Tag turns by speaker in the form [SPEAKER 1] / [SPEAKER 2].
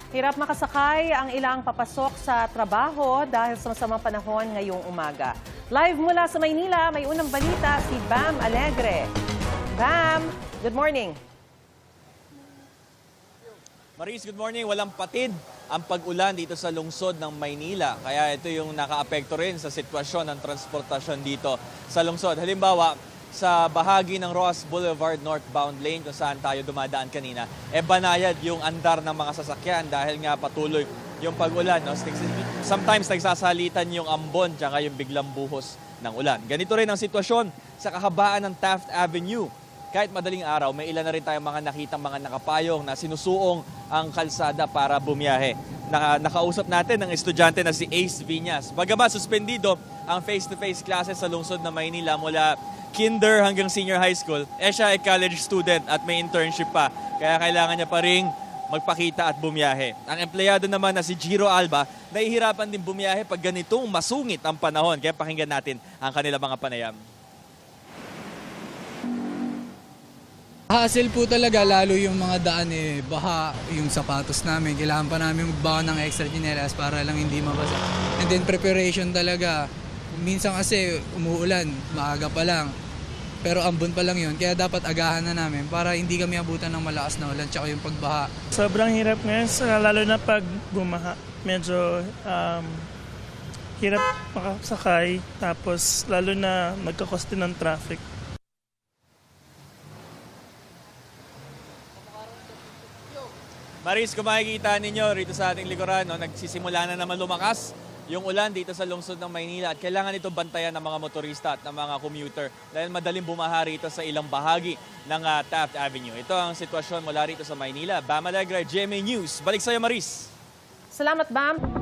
[SPEAKER 1] Hirap makasakay ang ilang papasok sa trabaho dahil sa masamang panahon ngayong umaga. Live mula sa Maynila, may unang balita si Bam Alegre. Bam, good morning.
[SPEAKER 2] Maris, good morning. Walang patid ang pag-ulan dito sa lungsod ng Maynila. Kaya ito yung nakaapekto rin sa sitwasyon ng transportasyon dito sa lungsod. Halimbawa, sa bahagi ng Ross Boulevard northbound lane kung saan tayo dumadaan kanina, banayad yung andar ng mga sasakyan dahil nga patuloy yung pag-ulan. No? Sometimes nagsasalitan yung ambon tsaka yung biglang buhos ng ulan. Ganito rin ang sitwasyon sa kahabaan ng Taft Avenue. Kahit madaling araw, may ilan na rin tayong mga nakitang mga nakapayong na sinusuong ang kalsada para bumiyahe. Nakausap natin ng estudyante na si Ace Viñas. Bagamat suspendido ang face-to-face classes sa lungsod ng Maynila mula kinder hanggang senior high school, siya ay college student at may internship pa. Kaya kailangan niya pa rin magpakita at bumiyahe. Ang empleyado naman na si Giro Alba, nahihirapan din bumiyahe pag ganitong masungit ang panahon. Kaya pakinggan natin ang kanilang mga panayam.
[SPEAKER 3] Hassle po talaga, lalo yung mga daan baha yung sapatos namin. Kailangan pa namin magbawa ng extra chinelas para lang hindi mabasa. And then preparation talaga. Minsan kasi umuulan, maaga pa lang. Pero ambon pa lang yun, kaya dapat agahan na namin para hindi kami abutan ng malakas na ulan tsaka yung pagbaha.
[SPEAKER 4] Sobrang hirap ngayon, lalo na pag bumaha. Medyo hirap makasakay, tapos lalo na nagkakoste ng traffic.
[SPEAKER 2] Maris, kung makikita ninyo rito sa ating likuran, nagsisimula na naman lumakas yung ulan dito sa lungsod ng Maynila at kailangan ito bantayan ng mga motorista at ng mga commuter dahil madaling bumaha rito sa ilang bahagi ng Taft Avenue. Ito ang sitwasyon mula rito sa Maynila. Bam Alegre, GMA News. Balik sa iyo, Maris.
[SPEAKER 1] Salamat, Bam.